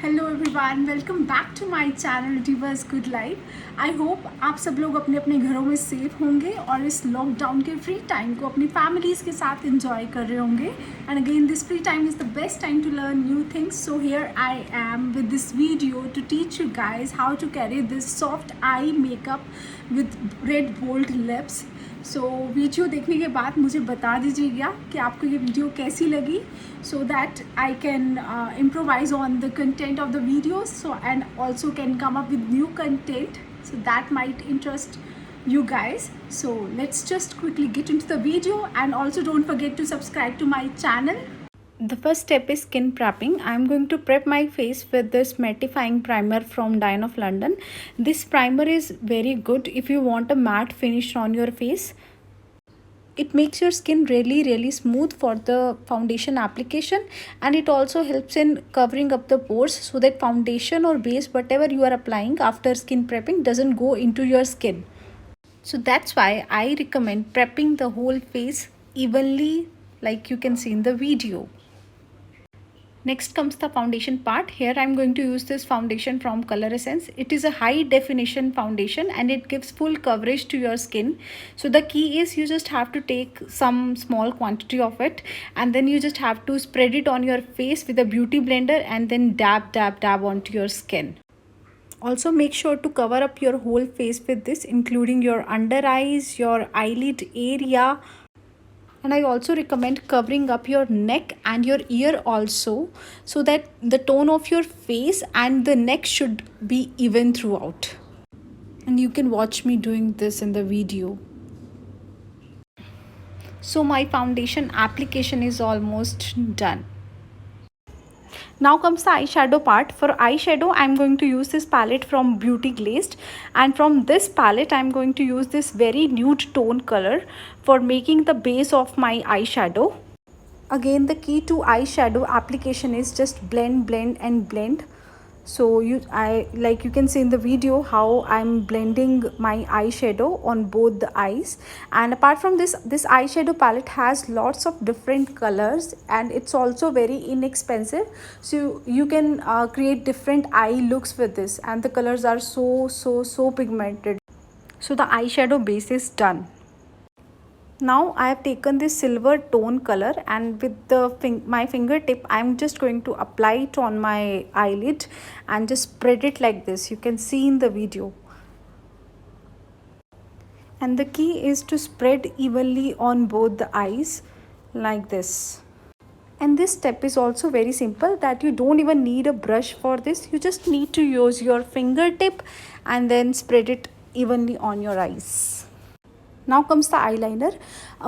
Hello everyone, welcome back to my channel diverse good life. I hope आप सब लोग अपने अपने घरों में सेफ होंगे और इस लॉकडाउन के फ्री टाइम को अपनी फैमिलीज़ के साथ एंजॉय कर रहे होंगे। And again this free time is the best time to learn new things. So here I am with this video to teach you guys how to carry this soft eye makeup with red bold lips. So video देखने के बाद मुझे बता दीजिएगा कि आपको ये video कैसी लगी, so that I can improvise on the content of the videos, so and also can come up with new content so that might interest you guys. So let's just quickly get into the video, and also don't forget to subscribe to my channel. The first step is skin prepping. I'm going to prep my face with this mattifying primer from Dine of London. This primer is very good if you want a matte finish on your face. It makes your skin really smooth for the foundation application, and it also helps in covering up the pores so that foundation or base whatever you are applying after skin prepping doesn't go into your skin. So that's why I recommend prepping the whole face evenly, like you can see in the video. Next comes the foundation part. Here I'm going to use this foundation from Color Essence. It is a high definition foundation and it gives full coverage to your skin. So the key is you just have to take some small quantity of it, and then you just have to spread it on your face with a beauty blender and then dab onto your skin. Also make sure to cover up your whole face with this, including your under eyes, your eyelid area, and I also recommend covering up your neck and your ear also, so that the tone of your face and the neck should be even throughout. And you can watch me doing this in the video. So my foundation application is almost done. Now comes the eyeshadow part. For eyeshadow, I'm going to use this palette from Beauty Glazed, and from this palette I'm going to use this very nude tone color for making the base of my eyeshadow. Again, the key to eyeshadow application is just blend and blend. So you can see in the video how I'm blending my eyeshadow on both the eyes. And apart from this eyeshadow palette has lots of different colors, and it's also very inexpensive, so you can create different eye looks with this, and the colors are so pigmented. So the eyeshadow base is done. Now I have taken this silver tone color, and with the my fingertip I'm just going to apply it on my eyelid and just spread it like this. You can see in the video. And the key is to spread evenly on both the eyes like this. And this step is also very simple, that you don't even need a brush for this. You just need to use your fingertip and then spread it evenly on your eyes. Now comes the eyeliner.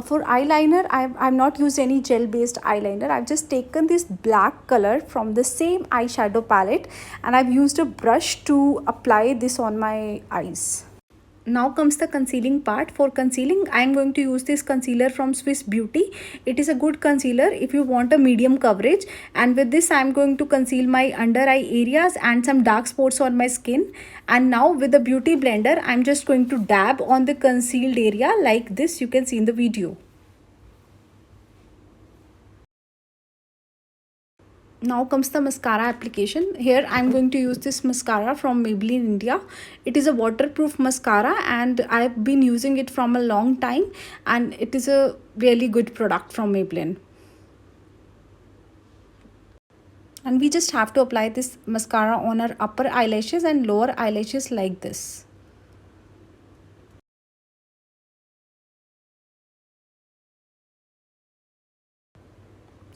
For eyeliner, I've not used any gel based eyeliner. I've just taken this black color from the same eyeshadow palette, and I've used a brush to apply this on my eyes. Now comes the concealing part. For concealing, I am going to use this concealer from Swiss Beauty. It is a good concealer if you want a medium coverage, and with this I am going to conceal my under eye areas and some dark spots on my skin. And now with the beauty blender, I am just going to dab on the concealed area like this. You can see in the video. Now comes the mascara application. Here I'm going to use this mascara from Maybelline India. It is a waterproof mascara, and I've been using it from a long time, and it is a really good product from Maybelline. And we just have to apply this mascara on our upper eyelashes and lower eyelashes like this.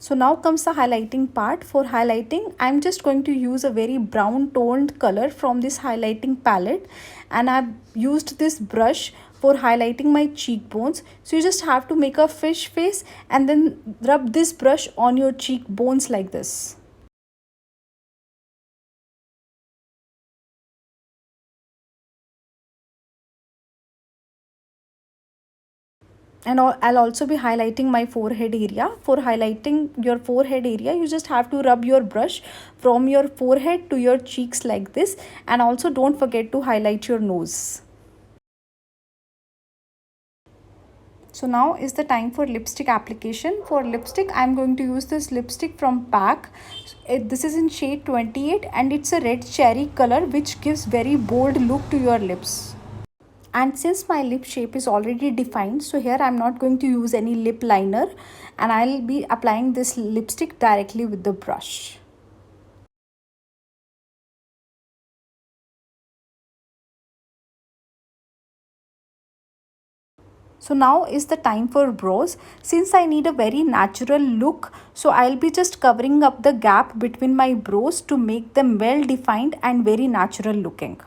So now comes the highlighting part. For highlighting, I'm just going to use a very brown toned color from this highlighting palette, and I've used this brush for highlighting my cheekbones. So you just have to make a fish face and then rub this brush on your cheekbones like this. And I'll also be highlighting my forehead area. For highlighting your forehead area, you just have to rub your brush from your forehead to your cheeks like this, and also don't forget to highlight your nose. So now is the time for lipstick application. For lipstick, I'm going to use this lipstick from PAC. This is in shade 28 and it's a red cherry color which gives very bold look to your lips. And since my lip shape is already defined, so here I'm not going to use any lip liner and I'll be applying this lipstick directly with the brush. So now is the time for brows. Since I need a very natural look, so I'll be just covering up the gap between my brows to make them well defined and very natural looking.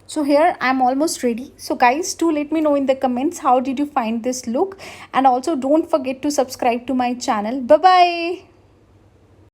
So here I'm almost ready. So guys, do let me know in the comments how did you find this look, and also don't forget to subscribe to my channel. Bye bye.